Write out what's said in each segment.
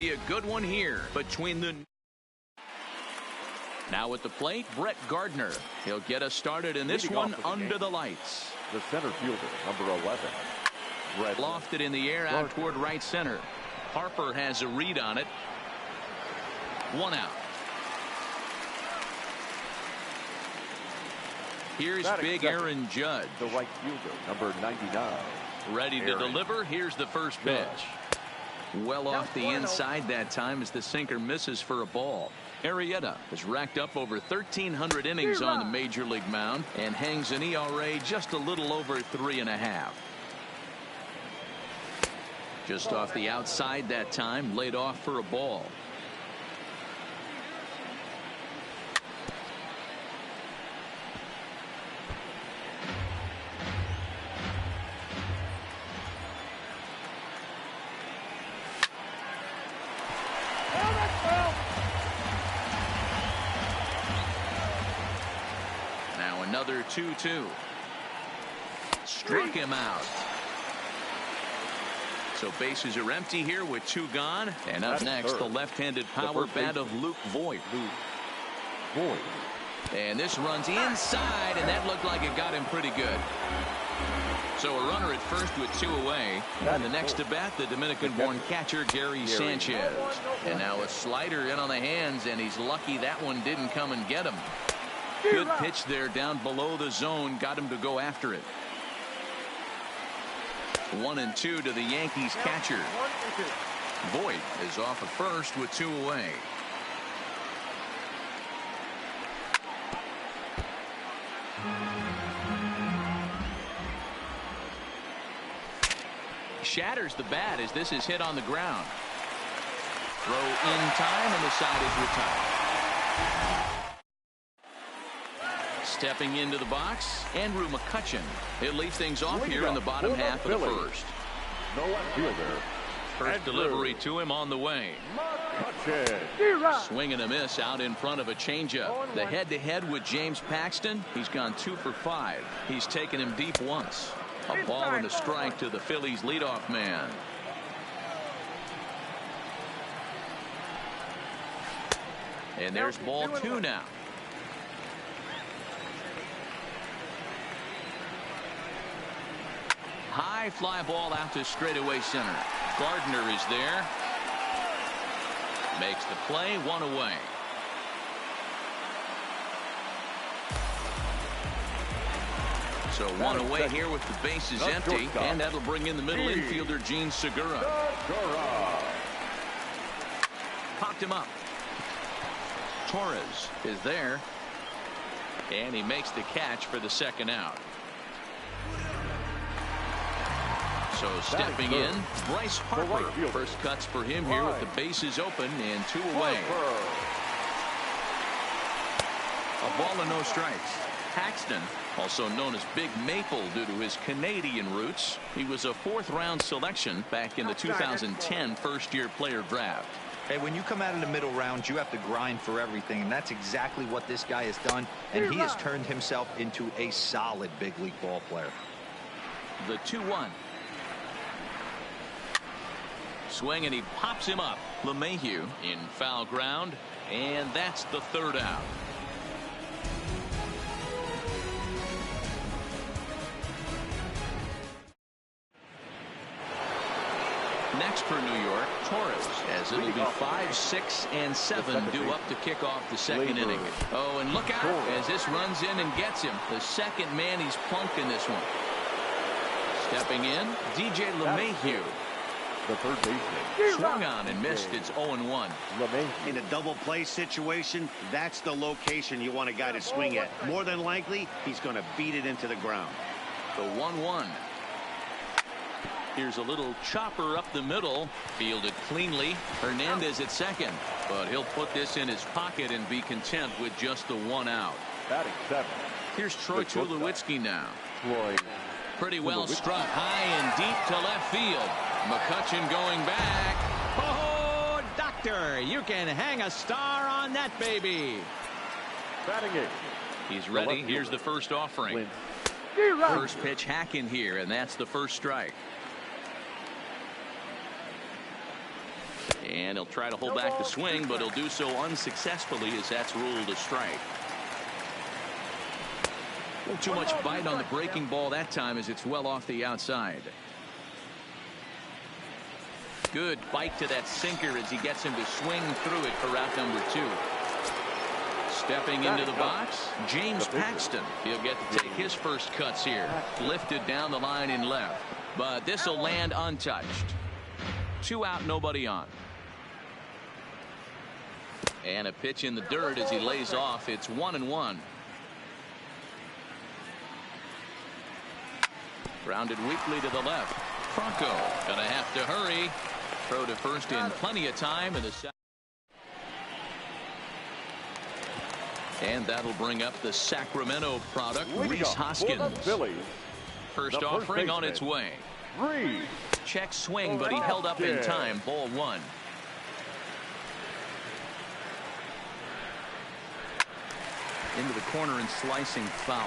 Be a good one here between the... Now at the plate, Brett Gardner. He'll get us started in this one under the lights. The center fielder, number 11. Brett lofted in the air out toward right center. Harper has a read on it. 1 out. Here's big Aaron Judge. The right fielder, number 99. Ready to deliver. Here's the first pitch. Well off the inside that time as the sinker misses for a ball. Arrieta has racked up over 1,300 innings on the major league mound and hangs an ERA just a little over 3.5. Just off the outside that time, laid off for a ball. Now another 2-2. Struck him out. So bases are empty here with 2 gone. And up next, the left-handed power bat of Luke Voigt. And this runs inside, and that looked like it got him pretty good. So a runner at first with 2 away. And the next to bat, the Dominican-born catcher, Gary Sanchez. And now a slider in on the hands, and he's lucky that one didn't come and get him. Good pitch there down below the zone. Got him to go after it. 1-2 to the Yankees catcher. Voigt is off at first with 2 away. Shatters the bat as this is hit on the ground. Throw in time, and the side is retired. Stepping into the box, Andrew McCutchen. He'll leave things off here in the bottom half of the first. No fielder. First delivery to him on the way. Swing and a miss out in front of a changeup. The head-to-head with James Paxton. He's gone 2 for 5. He's taken him deep once. A ball and a strike to the Phillies leadoff man. And there's ball 2 now. High fly ball out to straightaway center. Gardner is there. Makes the play, 1 away. So 1 away here with the bases empty, and that'll bring in the middle infielder, Gene Segura. Popped him up. Torres is there, and he makes the catch for the 2nd out. So stepping in, Bryce Harper. First cuts for him here with the bases open and 2 away. A ball and no strikes. Paxton, also known as Big Maple due to his Canadian roots. He was a 4th-round selection back in the 2010 first-year player draft. Hey, when you come out in the middle rounds, you have to grind for everything, and that's exactly what this guy has done, and he has turned himself into a solid big league ball player. The 2-1. Swing, and he pops him up. LeMahieu in foul ground, and that's the 3rd out. Next for New York, Torres, as it'll be 5, 6, and 7 due up to kick off the 2nd inning. Oh, and look out as this runs in and gets him. The 2nd man he's plunked in this one. Stepping in, DJ LeMahieu. The 3rd baseman. Swung on and missed. It's 0-1. In a double play situation, that's the location you want a guy to swing at. More than likely, he's going to beat it into the ground. The 1-1. Here's a little chopper up the middle. Fielded cleanly. Hernandez at 2nd. But he'll put this in his pocket and be content with just the 1 out. Batting 7. Here's Troy Tulowitzki now. Pretty well struck high and deep to left field. McCutchen going back. Oh, doctor, you can hang a star on that baby. Batting 8. He's ready. Here's the first offering. First pitch hack in here, and that's the first strike. And he'll try to hold back the swing, but he'll do so unsuccessfully as that's ruled a strike. Too much bite on the breaking ball that time as it's well off the outside. Good bite to that sinker as he gets him to swing through it for out number 2. Stepping into the box, James Paxton. He'll get to take his first cuts here. Lifted down the line in left. But this will land untouched. 2 out, nobody on. And a pitch in the dirt as he lays off. It's 1-1. Grounded weakly to the left. Franco gonna have to hurry. Throw to first in plenty of time in the second. And that'll bring up the Sacramento product, Rhys Hoskins. First offering on its way. Check swing, but he held up in time. Ball 1. Into the corner and slicing foul.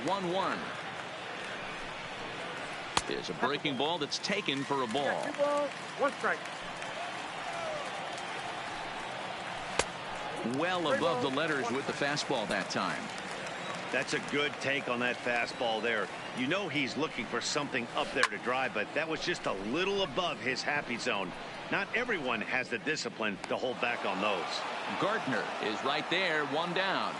1-1. Is a breaking ball that's taken for a ball. 1 strike. Well above the letters with the fastball that time. That's a good take on that fastball there. You know he's looking for something up there to drive, but that was just a little above his happy zone. Not everyone has the discipline to hold back on those. Gardner is right there, 1 down.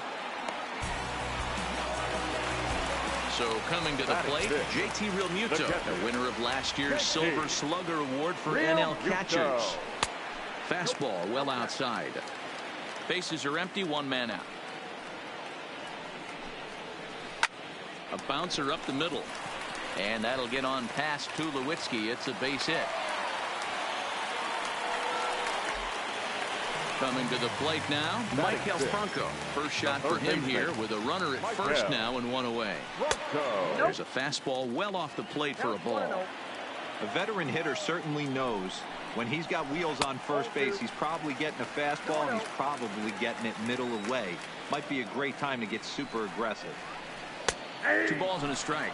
So coming to the plate, JT Realmuto, the winner of last year's Silver Slugger Award for NL catchers. Fastball well outside. Bases are empty, 1 man out. A bouncer up the middle. And that'll get on past Tulowitzki. It's a base hit. Coming to the plate now, Maikel Franco. First shot for him here with a runner at first now and 1 away. There's a fastball well off the plate for a ball. A veteran hitter certainly knows when he's got wheels on first base, he's probably getting a fastball and he's probably getting it middle away. Might be a great time to get super aggressive. 2 balls and a strike.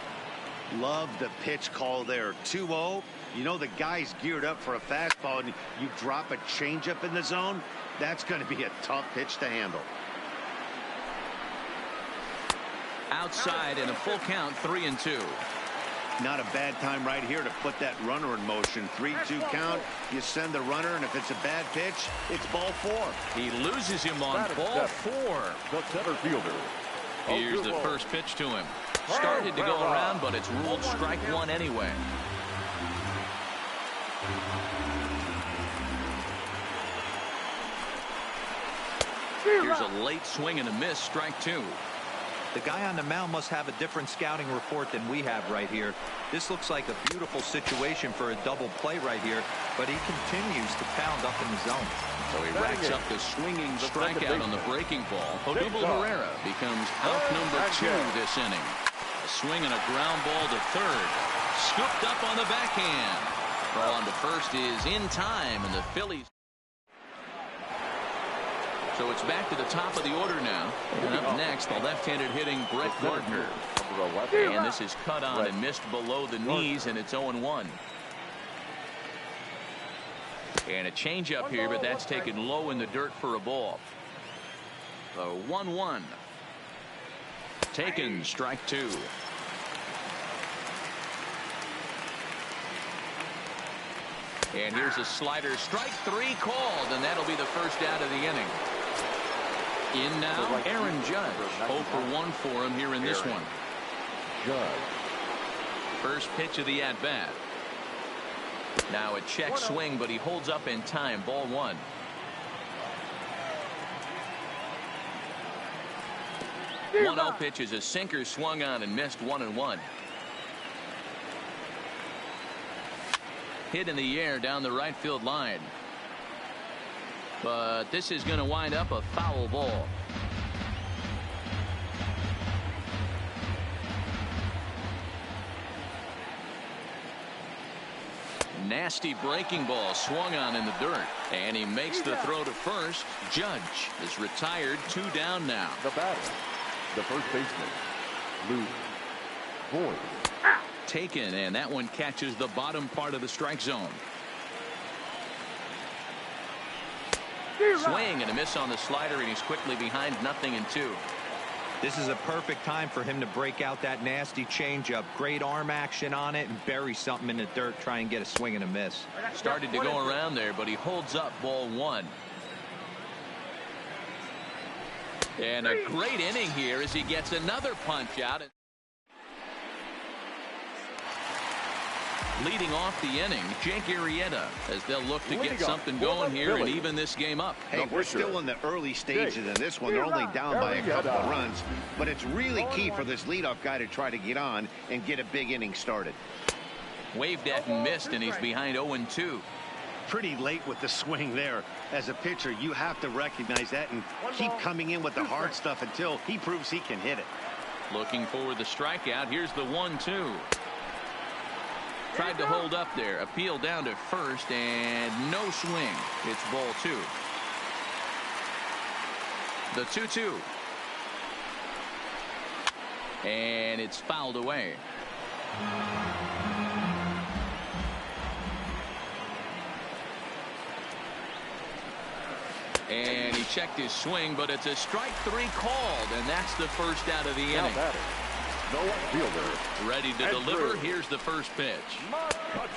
Love the pitch call there. 2-0. You know the guy's geared up for a fastball and you drop a changeup in the zone. That's going to be a tough pitch to handle. Outside in a full count, 3-2. Not a bad time right here to put that runner in motion. 3-2 count. You send the runner, and if it's a bad pitch, it's ball 4. He loses him on ball 4. The center fielder. Here's the first pitch to him. Started to go around, but it's ruled strike 1 anyway. Here's a late swing and a miss, strike 2. The guy on the mound must have a different scouting report than we have right here. This looks like a beautiful situation for a double play right here, but he continues to pound up in the zone. So he racks up the swinging strikeout on the breaking ball. Odubel Herrera becomes out number 2 this inning. A swing and a ground ball to third. Scooped up on the backhand. Throw on to first is in time, and the Phillies. So it's back to the top of the order now. And up next, the left-handed hitting Brett Gardner. And this is cut on and missed below the knees, and it's 0-1. And a changeup here, but that's taken low in the dirt for a ball. So 1-1. Taken, strike 2. And here's a slider, strike 3 called, and that'll be the first out of the inning. In now, Aaron Judge. 0 for 1 for him here in this one. First pitch of the at-bat. Now a check swing, but he holds up in time. Ball 1. The 1-0 pitch is a sinker swung on and missed 1-1. Hit in the air down the right field line. But this is going to wind up a foul ball. Nasty breaking ball swung on in the dirt, and he makes the throw to first. Judge is retired, 2 down now. The batter, the first baseman, Luke Boyd. taken, and that one catches the bottom part of the strike zone. Swing and a miss on the slider, and he's quickly behind 0-2. This is a perfect time for him to break out that nasty changeup. Great arm action on it and bury something in the dirt. Try and get a swing and a miss. Started to go around there, but he holds up ball 1. And a great inning here as he gets another punch out. Leading off the inning, Jake Arrieta, as they'll look to get something going here and even this game up. Hey, we're still in the early stages of this one. They're only down by a couple of runs, but it's really key for this leadoff guy to try to get on and get a big inning started. Waved at and missed, and he's behind 0-2. Pretty late with the swing there. As a pitcher, you have to recognize that and keep coming in with the hard stuff until he proves he can hit it. Looking for the strikeout. Here's the 1-2. Tried to hold up there. Appeal down to first, and no swing. It's ball 2. The 2-2. And it's fouled away. And he checked his swing, but it's a strike 3 called, and that's the first out of the inning. No fielder. Ready to deliver. Here's the first pitch.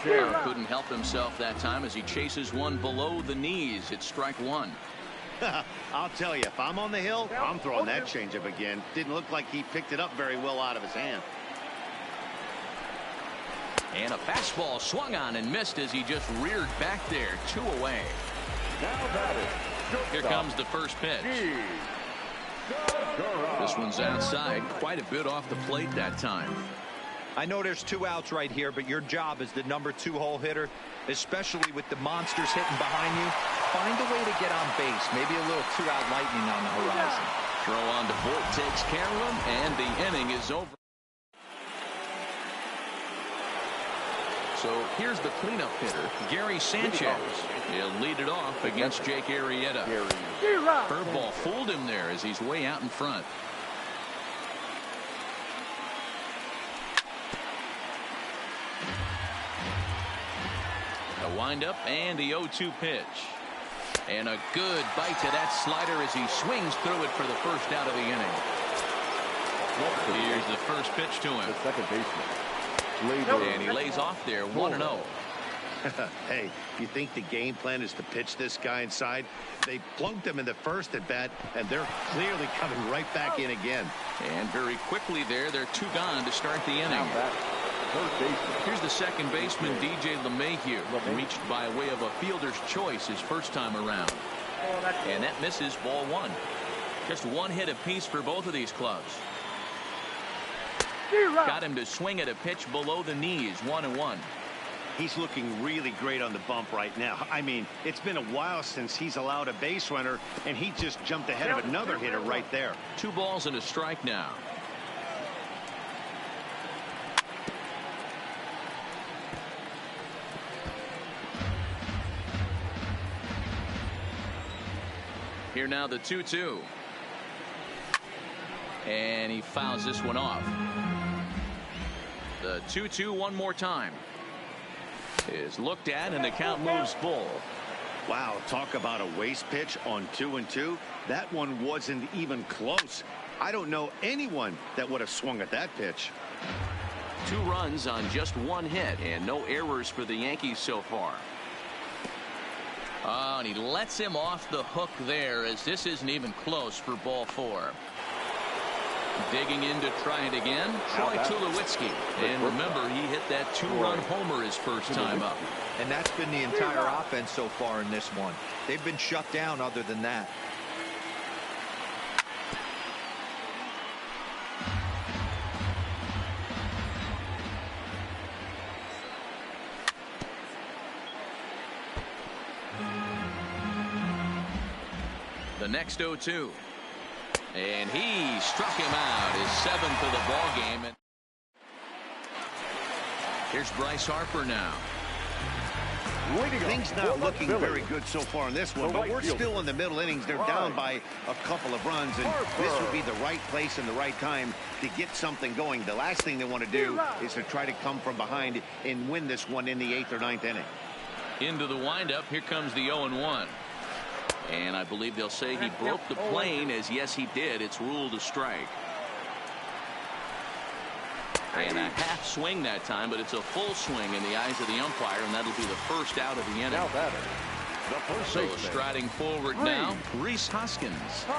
Couldn't help himself that time as he chases one below the knees. It's strike 1. I'll tell you, if I'm on the hill, I'm throwing that changeup again. Didn't look like he picked it up very well out of his hand. And a fastball swung on and missed as he just reared back there. 2 away. Here comes the first pitch. This one's outside, quite a bit off the plate that time. I know there's 2 outs right here, but your job as the number 2 hole hitter, especially with the monsters hitting behind you, find a way to get on base. Maybe a little 2-out lightning on the horizon. Throw on to Vogt, takes care of him, and the inning is over. So here's the cleanup hitter, Gary Sanchez. He'll lead it off against Jake Arrieta. Curveball fooled him there as he's way out in front. A windup and the 0-2 pitch. And a good bite to that slider as he swings through it for the first out of the inning. Here's the first pitch to him. The second baseman. And he lays off there, 1-0. Hey, you think the game plan is to pitch this guy inside? They plunked him in the first at bat, and they're clearly coming right back in again. And very quickly there, they're 2 gone to start the inning. Here's the second baseman, DJ LeMahieu, reached by way of a fielder's choice his first time around. And that misses, ball 1. Just 1 hit apiece for both of these clubs. Got him to swing at a pitch below the knees, 1-1. He's looking really great on the bump right now. I mean, it's been a while since he's allowed a base runner, and he just jumped ahead of another hitter right there. 2 balls and a strike now. Here now the 2-2. And he fouls this one off. The 2-2 one more time. Is looked at and the count moves full. Wow, talk about a waste pitch on 2-2. That one wasn't even close. I don't know anyone that would have swung at that pitch. 2 runs on just 1 hit and no errors for the Yankees so far. Oh, and he lets him off the hook there as this isn't even close for ball 4. Digging in to try it again, Troy Tulowitzki. And remember, he hit that 2-run homer his first time up. And that's been the entire offense so far in this one. They've been shut down other than that. The next 0-2. And he struck him out, his 7th of the ball game. And here's Bryce Harper now. Things not looking very good so far in this one, but we're still in the middle innings. They're down by a couple of runs, and this would be the right place and the right time to get something going. The last thing they want to do is to try to come from behind and win this one in the 8th or 9th inning. Into the windup, here comes the 0-1. And I believe they'll say he broke the plane, as yes he did. It's ruled a strike. And a half swing that time, but it's a full swing in the eyes of the umpire, and that'll be the first out of the inning. So striding forward now, Rhys Hoskins.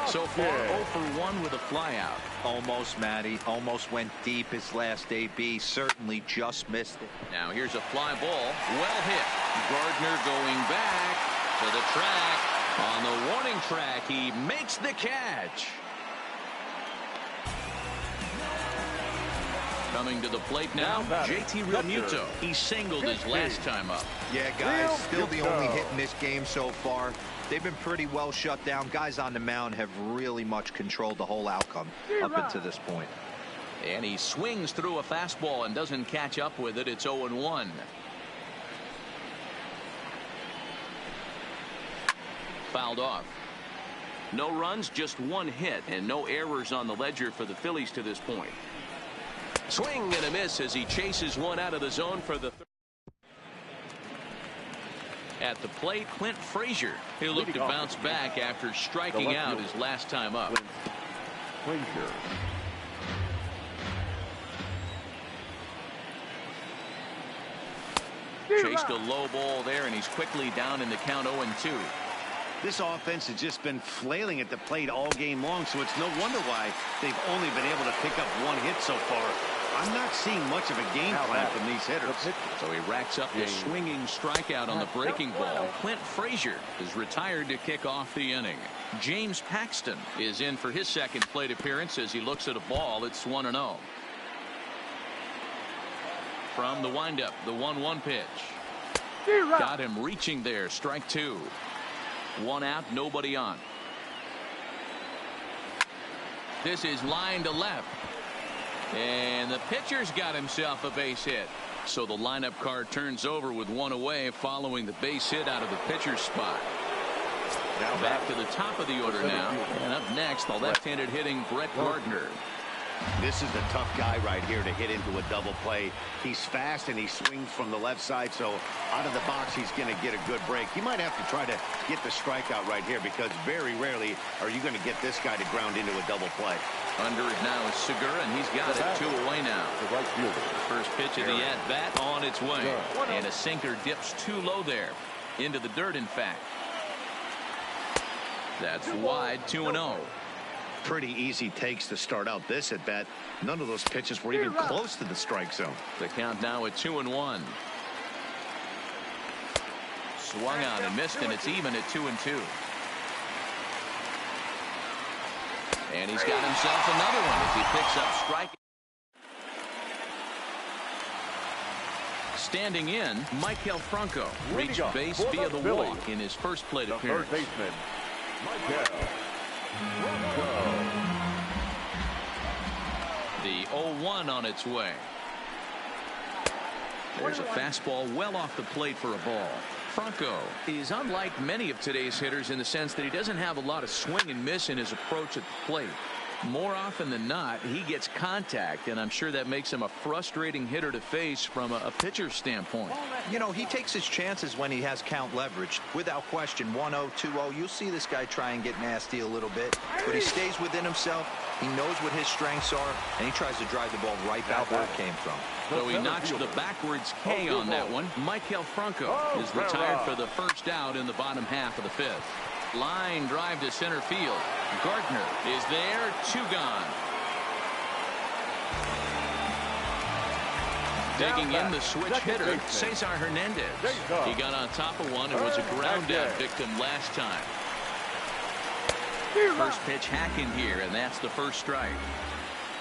So far 0 for 1 with a flyout. Almost, Matty. Almost went deep his last AB. Certainly just missed it. Now here's a fly ball. Well hit. Gardner going back to the track. On the warning track, he makes the catch. Coming to the plate now, JT Realmuto. He singled his last time up. Yeah, guys, still the only hit in this game so far. They've been pretty well shut down. Guys on the mound have really much controlled the whole outcome up until this point. And he swings through a fastball and doesn't catch up with it. It's 0-1. Fouled off. No runs, just one hit, and no errors on the ledger for the Phillies to this point. Swing and a miss as he chases one out of the zone for the third. At the plate, Clint Frazier. He'll look to bounce back after striking out his last time up. Chased a low ball there, and he's quickly down in the count 0-2. This offense has just been flailing at the plate all game long, so it's no wonder why they've only been able to pick up one hit so far. I'm not seeing much of a game plan from these hitters. So he racks up the swinging strikeout on the breaking ball. Clint Frazier is retired to kick off the inning. James Paxton is in for his second plate appearance as he looks at a ball. It's 1-0. From the windup, the 1-1 pitch. Got him reaching there. Strike two. One out, nobody on. This is line to left. And the pitcher's got himself a base hit. So the lineup card turns over with one away following the base hit out of the pitcher's spot. Now back to the top of the order now. And up next, the left-handed hitting Brett Gardner. This is the tough guy right here to hit into a double play. He's fast and he swings from the left side, so out of the box he's going to get a good break. He might have to try to get the strikeout right here because very rarely are you going to get this guy to ground into a double play. Under it now is Segura, and he's got it 2 away now. First pitch of the at-bat on its way. And a sinker dips too low there. Into the dirt, in fact. That's wide, 2-0. Pretty easy takes to start out this at bat. None of those pitches were even close to the strike zone. The count now at 2-1. Swung on and missed, and it's even at 2-2. And he's got himself another one as he picks up strike. Standing in, Michael Franco reached base via the walk in his first plate appearance. Third baseman, Michael. The 0-1 on its way. There's a fastball well off the plate for a ball. Franco is unlike many of today's hitters in the sense that he doesn't have a lot of swing and miss in his approach at the plate. More often than not, he gets contact, and I'm sure that makes him a frustrating hitter to face from a pitcher's standpoint. You know, he takes his chances when he has count leverage. Without question, 1-0, 2-0, you'll see this guy try and get nasty a little bit, but he stays within himself. He knows what his strengths are, and he tries to drive the ball right back where it came from. So he notched the backwards K on that one. Michael Franco is retired for the first out in the bottom half of the fifth. Line drive to center field. Gardner is there, 2 gone. Digging in the switch hitter, Cesar Hernandez. He got on top of one and was a ground out victim last time. First pitch hacking here, and that's the first strike.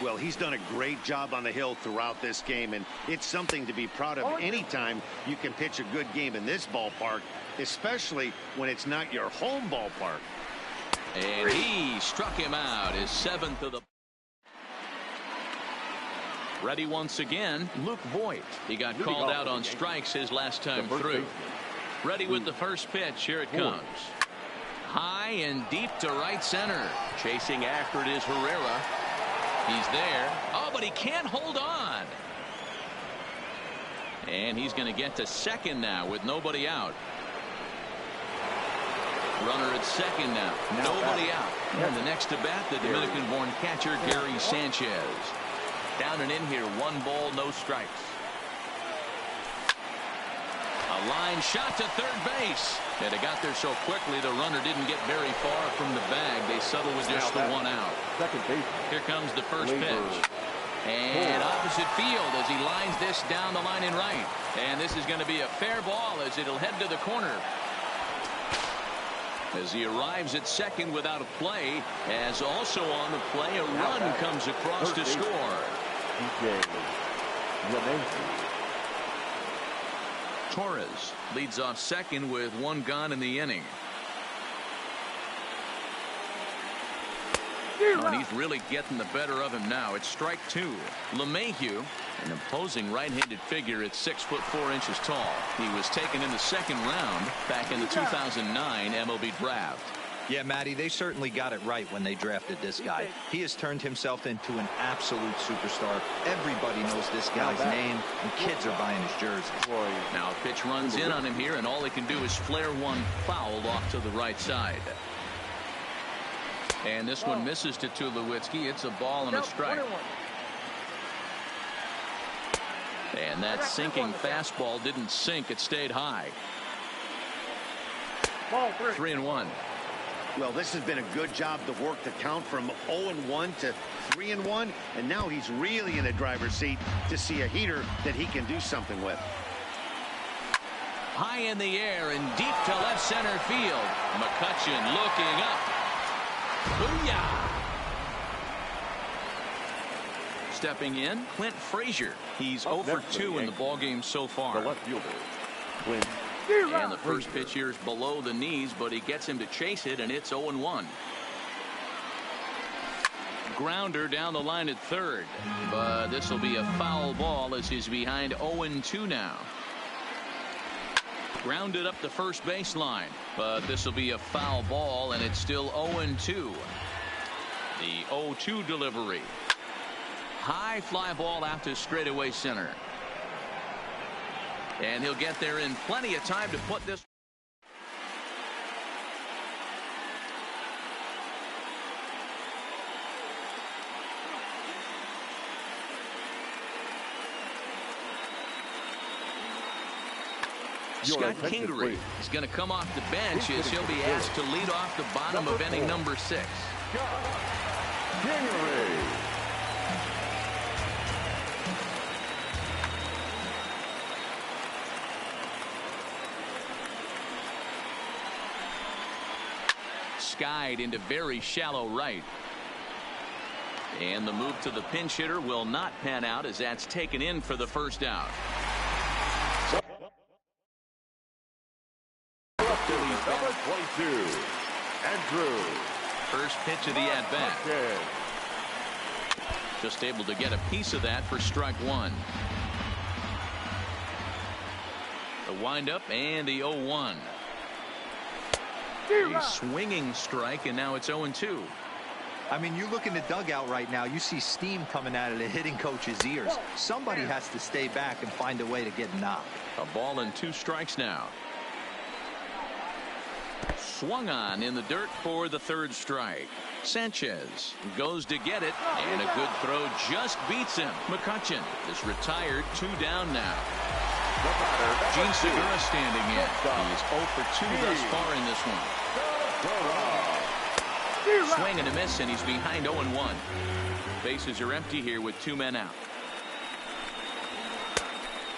Well, he's done a great job on the hill throughout this game, and it's something to be proud of anytime you can pitch a good game in this ballpark, especially when it's not your home ballpark. And he struck him out, his 7th of the. Ready once again, Luke Voigt. He got called out on strikes his last time through. Ready with the first pitch. Here it comes. High and deep to right center. Chasing after it is Herrera. He's there. Oh, but he can't hold on. And he's going to get to second now with nobody out. Runner at second now. Nobody out. And the next to bat, the Dominican-born catcher, Gary Sanchez. Down and in here. 1 ball, no strikes. A line shot to third base. And it got there so quickly the runner didn't get very far from the bag. They settled with just the 1 out. Here comes the first pitch. And opposite field as he lines this down the line in right. And this is going to be a fair ball as it'll head to the corner. As he arrives at second without a play, as also on the play, a run comes across to score. Torres leads off second with 1 gone in the inning. Oh, and he's really getting the better of him now. It's strike 2. LeMahieu, an imposing right-handed figure at 6'4" tall. He was taken in the second round back in the 2009 MLB draft. Yeah, Matty, they certainly got it right when they drafted this guy. He has turned himself into an absolute superstar. Everybody knows this guy's name, and kids are buying his jersey. Now a pitch runs in on him here, and all he can do is flare one foul off to the right side. And this one misses to Tulowitzki. It's a ball and a strike. And that sinking fastball didn't sink. It stayed high. 3-1. Well, this has been a good job to work the count from 0-1 to 3-1. And now he's really in the driver's seat to see a heater that he can do something with. High in the air and deep to left center field. McCutchen looking up. Booyah! Stepping in, Clint Frazier. He's 0 for 2 in the ballgame so far. The left fielder, Clint. And the first pitch here is below the knees, but he gets him to chase it, and it's 0-1. Grounder down the line at third, but this will be a foul ball as he's behind 0-2 now. Grounded up the first baseline, but this will be a foul ball, and it's still 0-2. The 0-2 delivery. High fly ball out to straightaway center. And he'll get there in plenty of time to put this. Scott Kingery is going to come off the bench as he'll be asked to lead off the bottom of inning number 6. Skied into very shallow right. And the move to the pinch hitter will not pan out as that's taken in for the first out. Number 22, Andrew. First pitch of the at-bat. Just able to get a piece of that for strike 1. The windup and the 0-1. A swinging strike, and now it's 0-2. I mean, you look in the dugout right now, you see steam coming out of the hitting coach's ears. Somebody has to stay back and find a way to get knocked. A ball and 2 strikes now. Swung on in the dirt for the 3rd strike. Sanchez goes to get it, and a good throw just beats him. McCutchen is retired, 2 down now. Gene Segura standing in. He's 0 for 2 thus far in this one. Swing and a miss, and he's behind 0-1. Bases are empty here with 2 men out.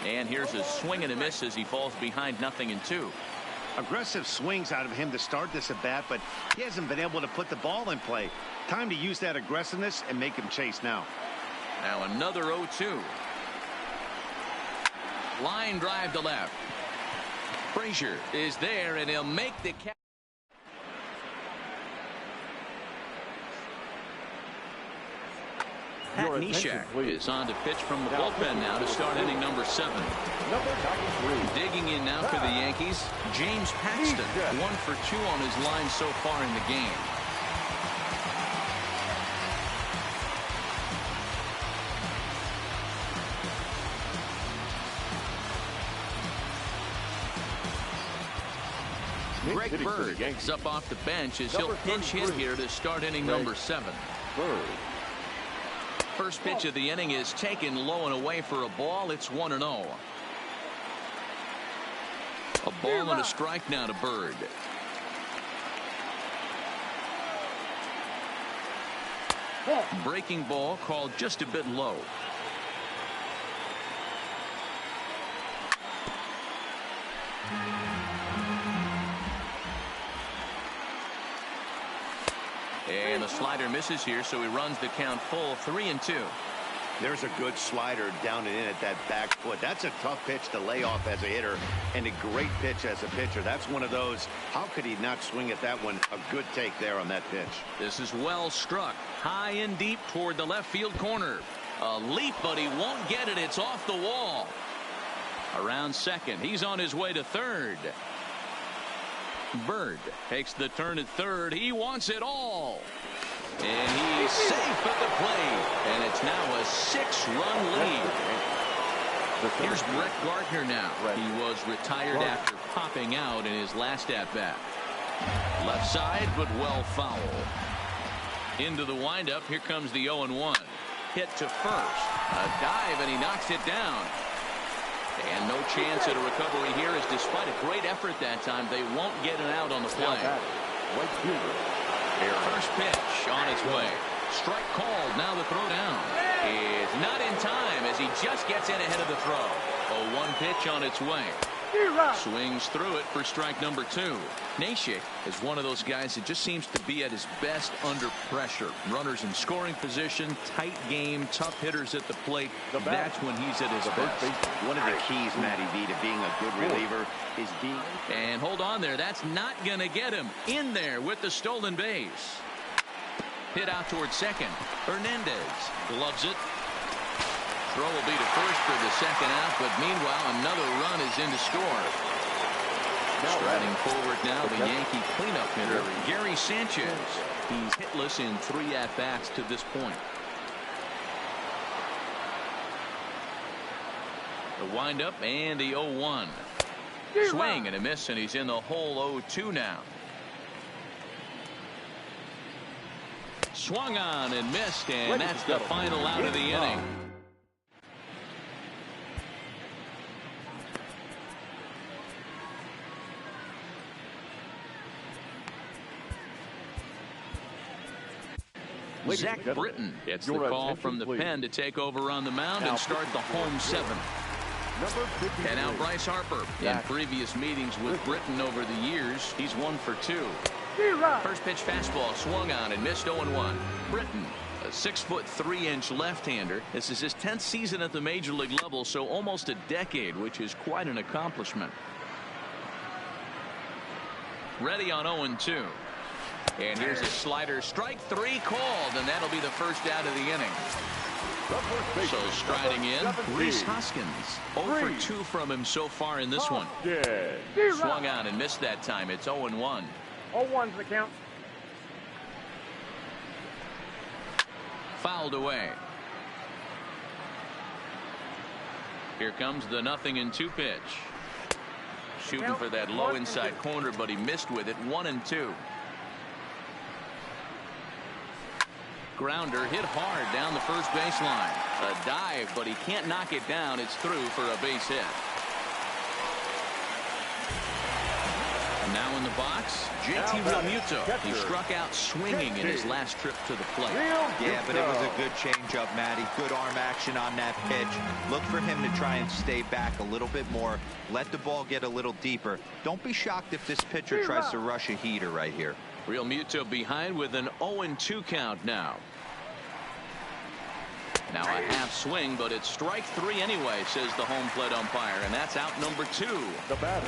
And here's a swing and a miss as he falls behind 0-2. Aggressive swings out of him to start this at bat, but he hasn't been able to put the ball in play. Time to use that aggressiveness and make him chase now. Now another 0-2. Line drive to left. Frazier is there, and he'll make the catch. Zach Neshek is on to pitch from the bullpen now to start inning number 7. Digging in now for the Yankees, James Paxton, 1 for 2 on his line so far in the game. Greg Bird is up off the bench as he'll pinch hit here to start inning number 7. First pitch of the inning is taken low and away for a ball. It's 1-0. A ball and a strike now to Bird. Breaking ball called just a bit low. And the slider misses here, so he runs the count full, 3-2. There's a good slider down and in at that back foot. That's a tough pitch to lay off as a hitter, and a great pitch as a pitcher. That's one of those, how could he not swing at that one? A good take there on that pitch. This is well struck, high and deep toward the left field corner. A leap, but he won't get it. It's off the wall. Around second, he's on his way to third. Bird takes the turn at third. He wants it all. And he's safe at the plate. And it's now a 6-run lead. Here's Brett Gardner now. He was retired after popping out in his last at-bat. Left side, but well foul. Into the windup. Here comes the 0-1. Hit to first. A dive, and he knocks it down. And no chance at a recovery here, as despite a great effort that time, they won't get an out on the play. First pitch on its way. Strike called. Now the throw down is not in time as he just gets in ahead of the throw. A 1 pitch on its way. Swings through it for strike number 2. Neshek is one of those guys that just seems to be at his best under pressure. Runners in scoring position, tight game, tough hitters at the plate. That's when he's at his best. One of the keys, Matty V, to being a good reliever is being... And hold on there. That's not going to get him. In there with the stolen base. Hit out towards second. Hernandez gloves it. Throw will be to first for the second out, but meanwhile another run is in to score. Striding forward now, the Yankee cleanup hitter, Gary Sanchez. He's hitless in 3 at-bats to this point. The windup and the 0-1. Swing and a miss, and he's in the hole 0-2 now. Swung on and missed, and that's the final out of the inning. Zach Britton gets the call from the pen to take over on the mound and start the home 7th. And now Bryce Harper. In previous meetings with Britton over the years, he's 1 for 2. First pitch fastball swung on and missed 0-1. Britton, a 6'3" left-hander. This is his 10th season at the major league level, so almost a decade, which is quite an accomplishment. Ready on 0-2. And here's a slider. Strike 3 called, and that'll be the first out of the inning. So striding in, Rhys Hoskins. 0 for 2 from him so far in this one. Swung on and missed that time. It's 0-1. 0-1's the count. Fouled away. Here comes the 0-2 pitch. Shooting for that low inside corner, but he missed with it. 1-2. Grounder hit hard down the first baseline. A dive, but he can't knock it down. It's through for a base hit. Now in the box, JT Realmuto. He struck out swinging in his last trip to the plate. Yeah, but it was a good changeup, Matty. Good arm action on that pitch. Look for him to try and stay back a little bit more. Let the ball get a little deeper. Don't be shocked if this pitcher tries to rush a heater right here. Realmuto behind with an 0-2 count now. Now a half swing, but it's strike 3 anyway, says the home plate umpire, and that's out number 2. The batter,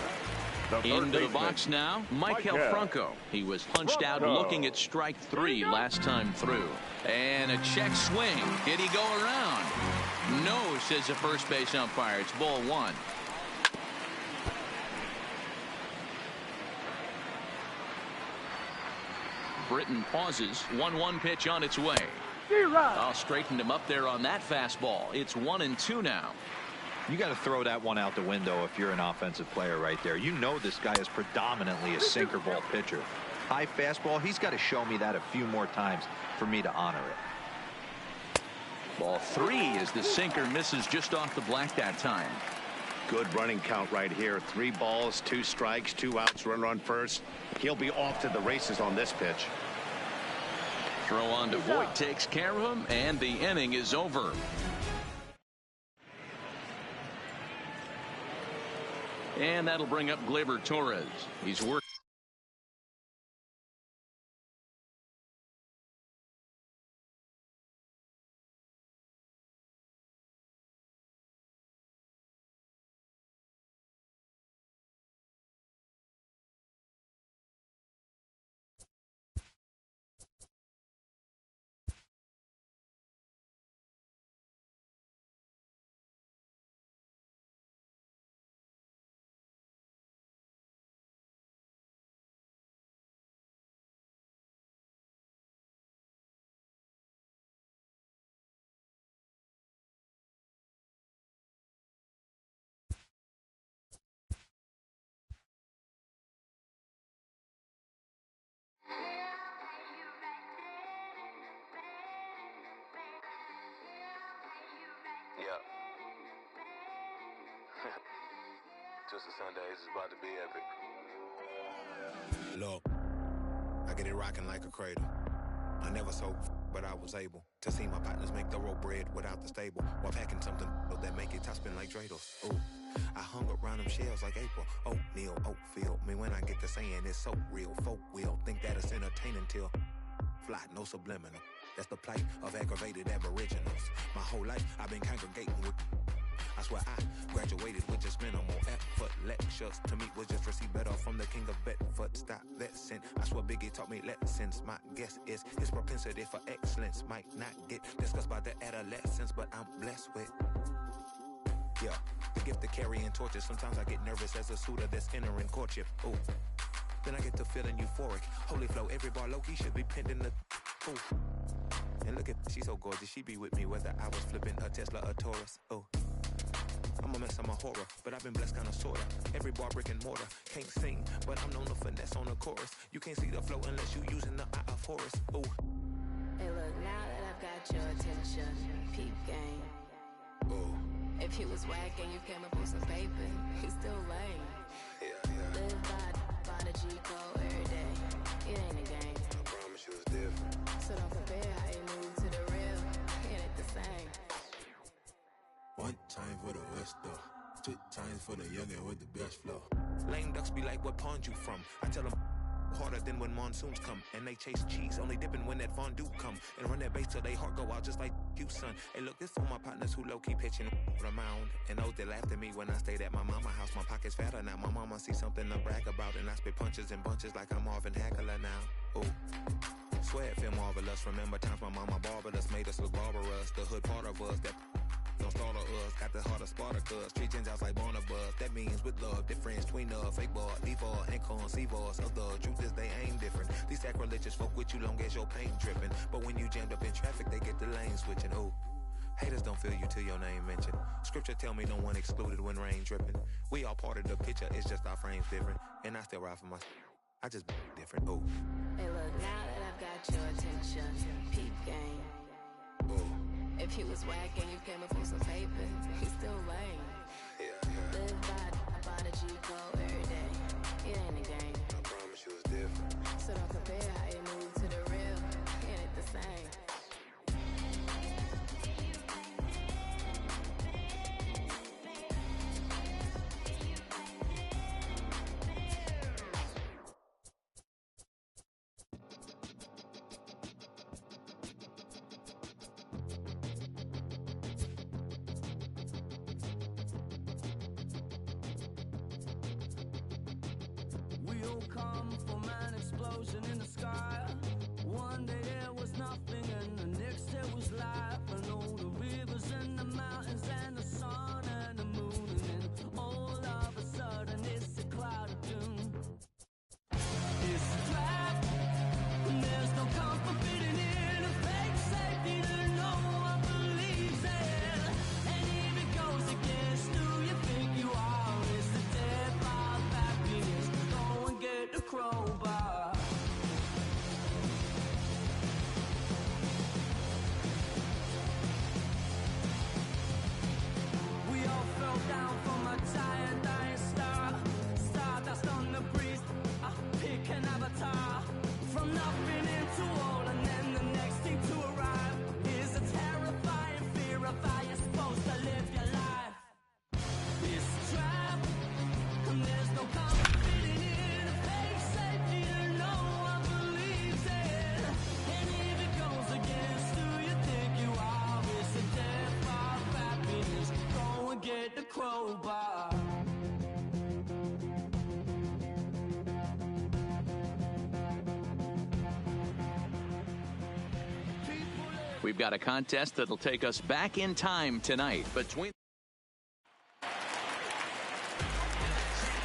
Into the box now, Michael Franco. He was punched out looking at strike 3 last time through. And a check swing. Did he go around? No, says the first base umpire. It's ball 1. Britton pauses. 1-1 pitch on its way. I'll straighten him up there on that fastball. It's 1-2 now. You got to throw that one out the window if you're an offensive player right there. You know this guy is predominantly a sinker ball pitcher. High fastball, he's got to show me that a few more times for me to honor it. Ball 3 as the sinker misses just off the black that time. Good running count right here. 3 balls, 2 strikes, 2 outs, runner on first. He'll be off to the races on this pitch. Throw on to Voit takes care of him, and the inning is over. And that'll bring up Gleyber Torres. He's working. Yeah. Twisted Sundays is about to be epic. Look, I get it rocking like a cradle. I never sold, but I was able to see my partners make thorough bread without the stable, while packing something that make it top spin like dreidels. Ooh, I hung around them shells like April. Oatmeal, oatfield. Me when I get to saying it's so real, folk will think that it's entertaining till fly, no subliminal. That's the plight of aggravated aboriginals. My whole life I've been congregating with. I swear I graduated with just minimal effort. Lectures to me was just receive better from the king of Bedford. Stop that sin. I swear Biggie taught me lessons. My guess is his propensity for excellence might not get discussed by the adolescents, but I'm blessed with. Yeah, the gift of carrying torches. Sometimes I get nervous as a suitor that's entering courtship. Ooh, then I get to feeling euphoric. Holy flow, every bar low-key should be pinned in the. Ooh. And look at, she's so gorgeous. She be with me whether I was flipping a Tesla or Taurus. Oh, I'm a mess, I'm a horror, but I've been blessed kinda sorta. Every bar brick and mortar. Can't sing, but I'm known to finesse on the chorus. You can't see the flow unless you using the eye of Horus. Ooh. Hey look, now that I've got your attention, peep game. Ooh. If you was whack and you came up with some paper, you still lame. Yeah. Live by the G code every day. It ain't a game. I promise you it's different. So don't compare how you move to the real. It ain't the same. One time for the West though. 2 times for the youngin' with the best flow. Lame ducks be like, what pond you from? I tell them harder than when monsoons come. And they chase cheese, only dipping when that fondue come. And run that bass till they heart go out just like you, son. Hey look, this for my partners who low-key pitching around. And those that laughed at me when I stayed at my mama house. My pocket's fatter now, my mama see something to brag about. And I spit punches and bunches like I'm Marvin Hagler now. Ooh. Swear it feel marvelous. Remember times my mama barbered us, made us look barbarous. The hood part of us that don't start of us. Got the heart of Spartacus. Treat Gentiles like Barnabas. That means with love, difference between us. Fake ball, default, and conceive us. Of the truth is they ain't different. These sacrilegious folk with you long as your pain dripping. But when you jammed up in traffic, they get the lane switching. Ooh. Haters don't feel you till your name mentioned. Scripture tell me no one excluded when rain dripping. We all part of the picture, it's just our frames different. And I still ride for my. I just different. Ooh. Hey look, now that I've got your attention, peep game. Ooh. If you was whack and you came up with some paper, you still lame. Yeah. Live by the G code every day. It ain't a game. I promise you it's different. So don't compare how you move to the real. It ain't the same. come from an explosion in the sky. One day there was nothing and the next there was life. And all the rivers and the mountains and the sun and the moon. And then all of a sudden it's a cloud of doom. It's a trap, and there's no comfort fitting in a fake safety that no one believes in. And if it goes against who you think you are, it's the death of happiness. Go and get the crowbar. We all fell down from a giant dying star. Stardust on the breeze, a pick an avatar. From nothing into all, and then the next thing to arrive is a terrifying fear of how you're supposed to live your life. It's a trap, and there's no comfort fitting in a fake safety that no one believes in. And if it goes against who you think you are, it's the death of happiness. Go and get the crowbar. We've got a contest that'll take us back in time tonight between.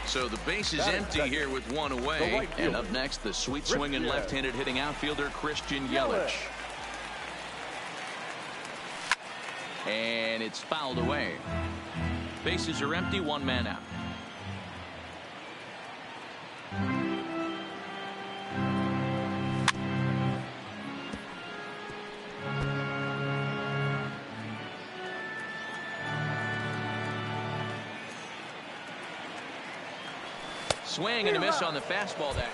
So the base is empty here with one away. And up next, the sweet swinging left-handed hitting outfielder Christian Yelich. And it's fouled away. Bases are empty, one man out. Swing and a miss on the fastball there.